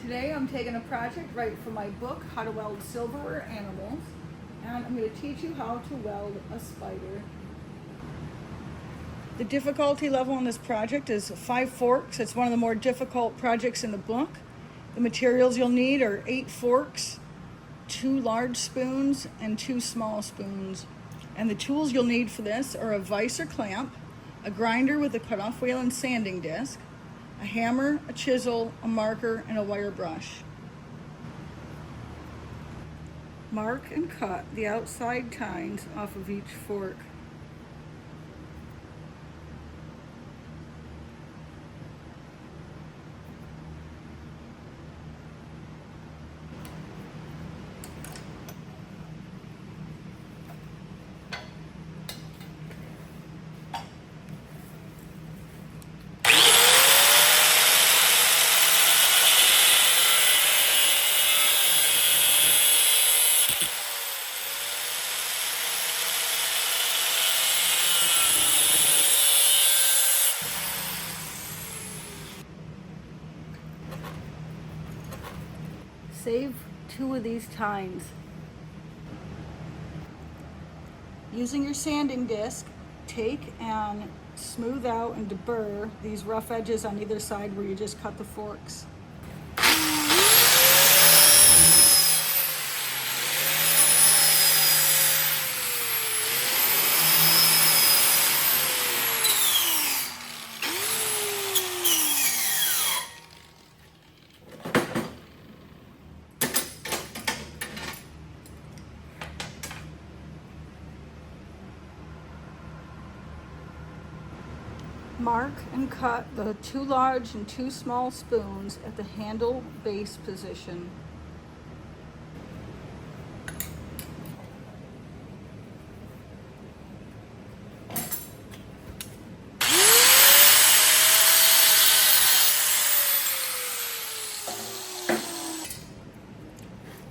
Today I'm taking a project right from my book, How to Weld Silverware Animals, and I'm going to teach you how to weld a spider. The difficulty level on this project is 5 forks. It's one of the more difficult projects in the book. The materials you'll need are 8 forks, 2 large spoons, and 2 small spoons. And the tools you'll need for this are a vise or clamp, a grinder with a cutoff wheel and sanding disc, a hammer, a chisel, a marker, and a wire brush. Mark and cut the outside tines off of each fork. Save 2 of these tines. Using your sanding disc, take and smooth out and deburr these rough edges on either side where you just cut the forks. Mark and cut the 2 large and 2 small spoons at the handle base position.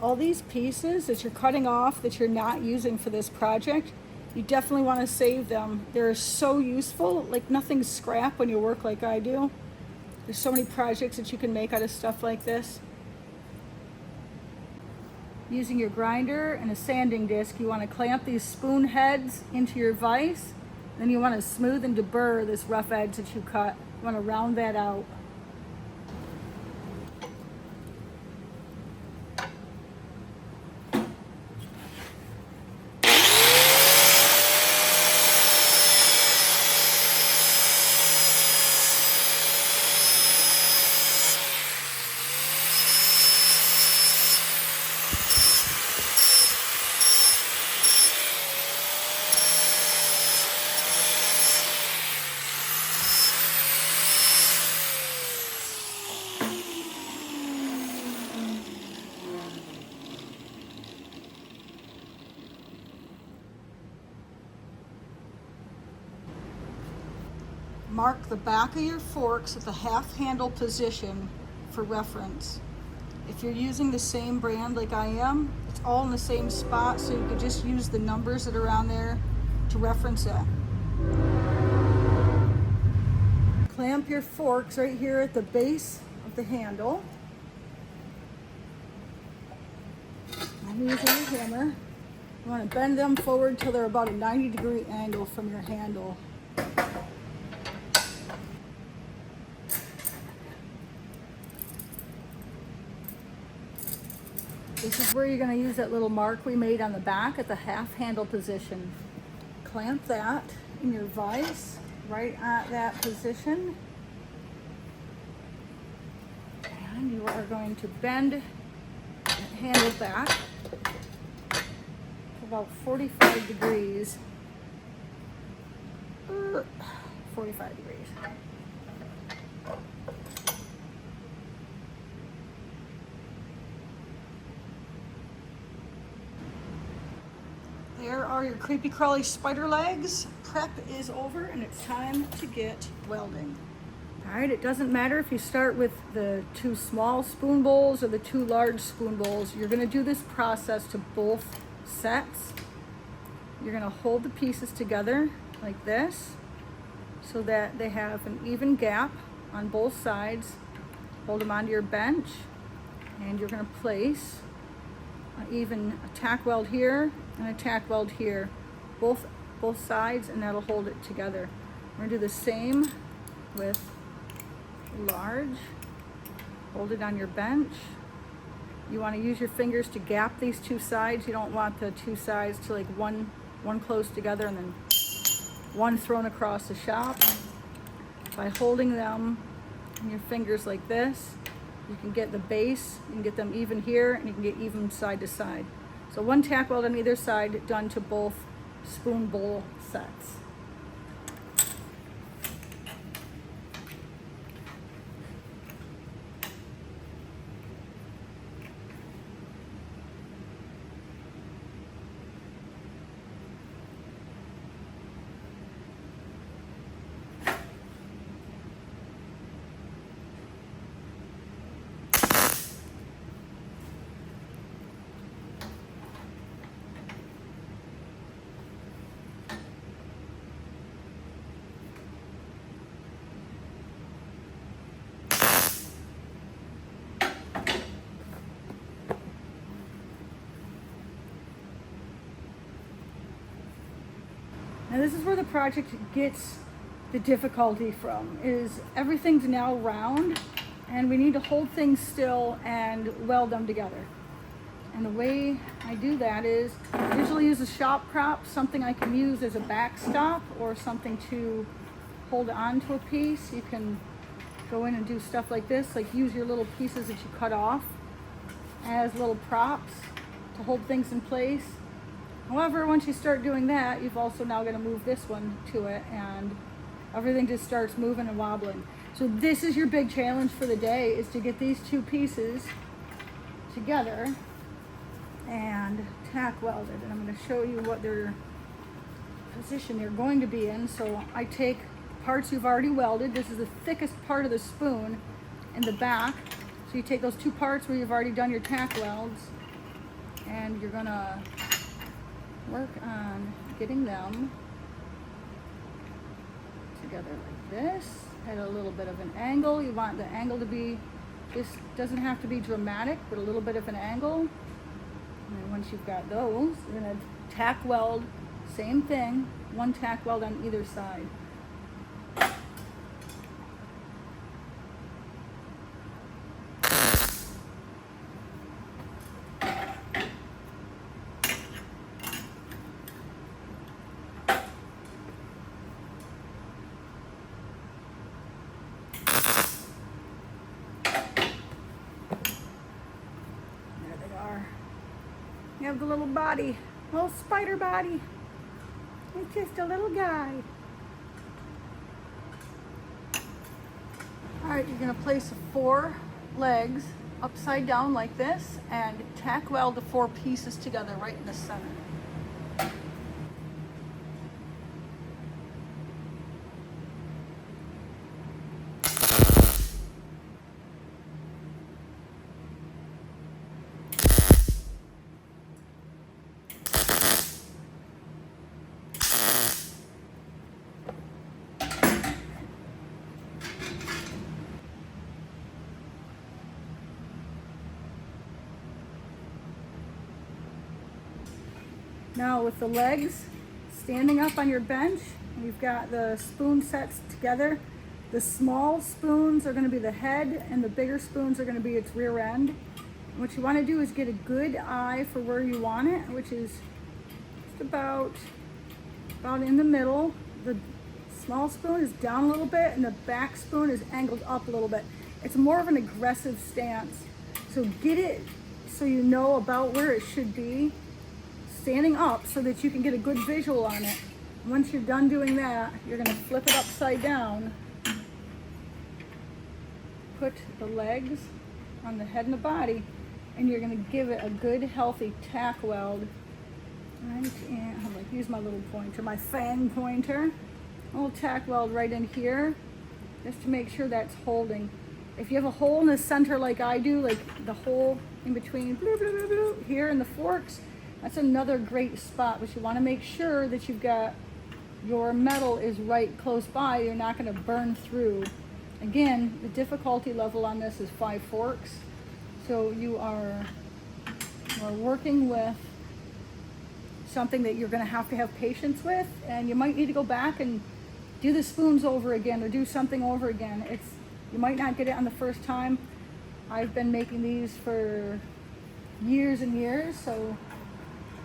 All these pieces that you're cutting off that you're not using for this project, you definitely want to save them. They're so useful, like nothing's scrap when you work like I do. There's so many projects that you can make out of stuff like this. Using your grinder and a sanding disc, you want to clamp these spoon heads into your vise. Then you want to smooth and deburr this rough edge that you cut. You want to round that out. Mark the back of your forks at the half handle position for reference. If you're using the same brand like I am, it's all in the same spot, so you could just use the numbers that are on there to reference it. Clamp your forks right here at the base of the handle. I'm using a hammer. You want to bend them forward till they're about a 90-degree angle from your handle. This is where you're going to use that little mark we made on the back at the half handle position. Clamp that in your vise right at that position. And you are going to bend the handle back to about 45 degrees. 45 degrees. There are your creepy crawly spider legs. Prep is over and it's time to get welding. All right, it doesn't matter if you start with the 2 small spoon bowls or the 2 large spoon bowls. You're gonna do this process to both sets. You're gonna hold the pieces together like this so that they have an even gap on both sides. Hold them onto your bench And you're going to place even a tack weld here and a tack weld here, both sides, and that'll hold it together. We're going to do the same with large. Hold it on your bench. You want to use your fingers to gap these two sides. You don't want the two sides to like one close together and then one thrown across the shop. By holding them in your fingers like this, you can get the base, you can get them even here, and you can get even side to side. So one tack weld on either side done to both spoon bowl sets. Now this is where the project gets the difficulty from, is everything's now round and we need to hold things still and weld them together. And the way I do that is I usually use a shop prop, something I can use as a backstop or something to hold on to a piece. You can go in and do stuff like this, like use your little pieces that you cut off as little props to hold things in place. However, once you start doing that, you've also now got to move this one to it, and everything just starts moving and wobbling. So this is your big challenge for the day, is to get these two pieces together and tack welded. And I'm going to show you what their position they're going to be in. So I take parts you've already welded. This is the thickest part of the spoon in the back. So you take those two parts where you've already done your tack welds, and you're going to work on getting them together like this at a little bit of an angle. You want the angle to be, this doesn't have to be dramatic, but a little bit of an angle. And then once you've got those, you're going to tack weld, same thing, one tack weld on either side. You have the little body, little spider body. It's just a little guy. All right, you're gonna place 4 legs upside down like this and tack weld the 4 pieces together right in the center. Now with the legs standing up on your bench, you've got the spoon sets together. The small spoons are going to be the head and the bigger spoons are going to be its rear end. And what you want to do is get a good eye for where you want it, which is just about in the middle. The small spoon is down a little bit and the back spoon is angled up a little bit. It's more of an aggressive stance. So get it so you know about where it should be, standing up so that you can get a good visual on it. Once you're done doing that, you're going to flip it upside down, put the legs on the head and the body, and you're going to give it a good healthy tack weld. Right, and I'm going to use my little pointer, my fang pointer, a little tack weld right in here, just to make sure that's holding. If you have a hole in the center like I do, like the hole in between here in the forks, that's another great spot, but you want to make sure that you've got your metal is right close by. You're not going to burn through. Again, the difficulty level on this is 5 forks. So you are working with something that you're going to have patience with, and you might need to go back and do the spoons over again or do something over again. You might not get it on the first time. I've been making these for years and years, so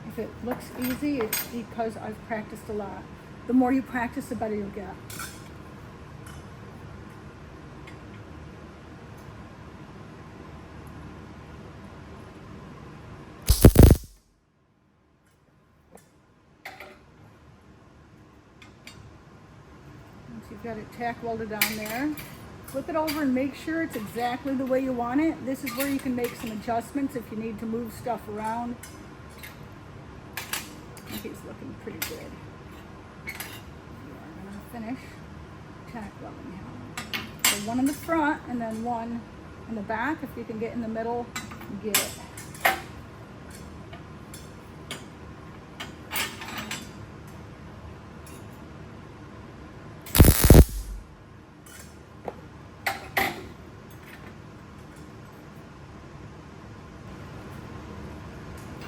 if it looks easy, it's because I've practiced a lot. The more you practice, the better you'll get. Once you've got it tack welded on there, flip it over and make sure it's exactly the way you want it. This is where you can make some adjustments if you need to move stuff around. I think he's looking pretty good. We are going to finish tack welding now. So one in the front and then one in the back. If you can get in the middle, get it.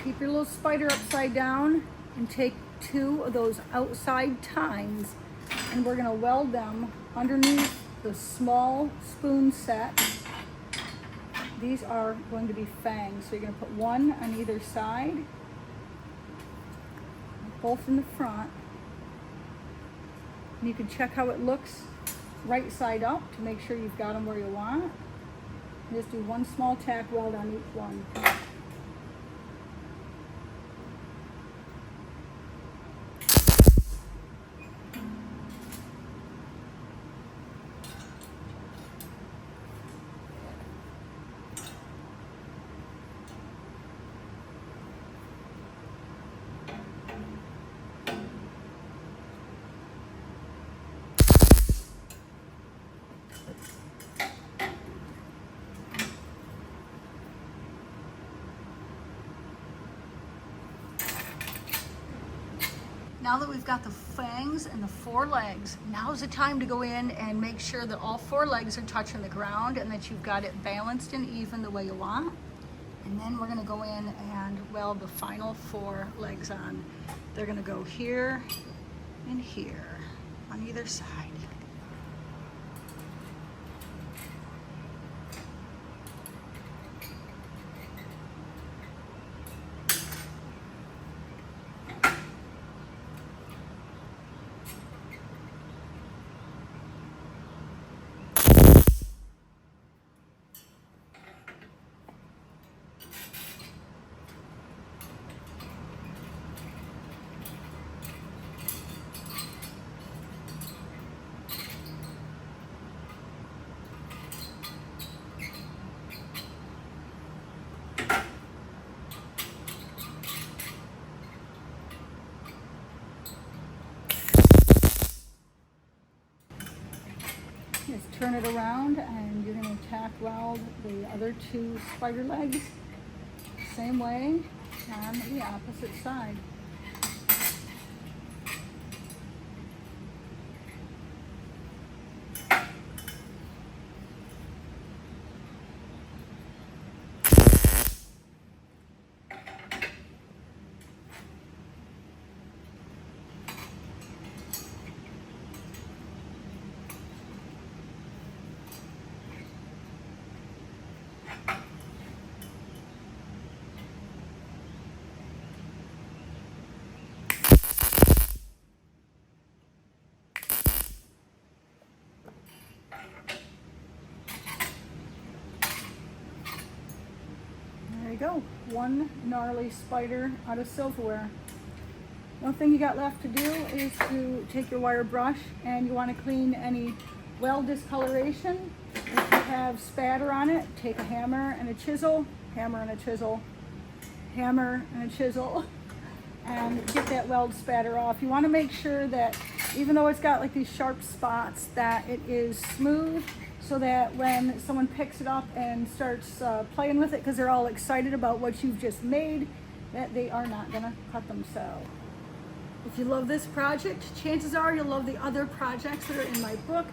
Keep your little spider upside down and take 2 of those outside tines, and we're going to weld them underneath the small spoon set. These are going to be fangs, so you're going to put 1 on either side, both in the front. And you can check how it looks right side up to make sure you've got them where you want. And just do 1 small tack weld on each one. Now that we've got the fangs and the 4 legs, now's the time to go in and make sure that all 4 legs are touching the ground and that you've got it balanced and even the way you want. And then we're gonna go in and weld the final 4 legs on. They're gonna go here and here on either side. Just turn it around and you're going to tack weld the other 2 spider legs same way on the opposite side. There you go, 1 gnarly spider out of silverware. One thing you got left to do is to take your wire brush and you want to clean any weld discoloration. If you have spatter on it, take a hammer and a chisel, hammer and a chisel, hammer and a chisel, and get that weld spatter off. You want to make sure that even though it's got like these sharp spots, that it is smooth, so that when someone picks it up and starts playing with it, because they're all excited about what you've just made, that they are not going to cut themselves. If you love this project, chances are you'll love the other projects that are in my book.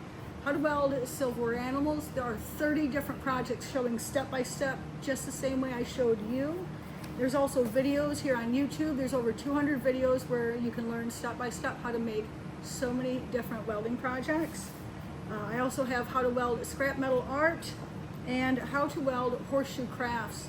How to Weld Silverware Animals. There are 30 different projects showing step by step, just the same way I showed you. There's also videos here on YouTube. There's over 200 videos where you can learn step by step how to make so many different welding projects. I also have how to weld scrap metal art and how to weld horseshoe crafts.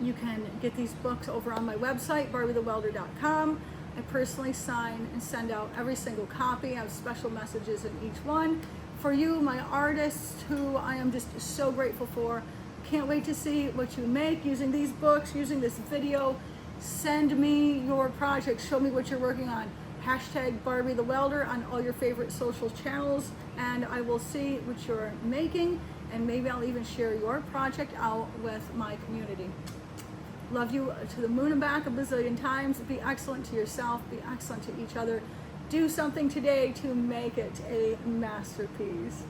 You can get these books over on my website, BarbieTheWelder.com. I personally sign and send out every single copy. I have special messages in each one. For you, my artists, who I am just so grateful for, can't wait to see what you make using these books, using this video. Send me your projects, show me what you're working on. Hashtag Barbie the Welder on all your favorite social channels, and I will see what you're making, and maybe I'll even share your project out with my community. Love you to the moon and back a bazillion times. Be excellent to yourself, be excellent to each other. Do something today to make it a masterpiece.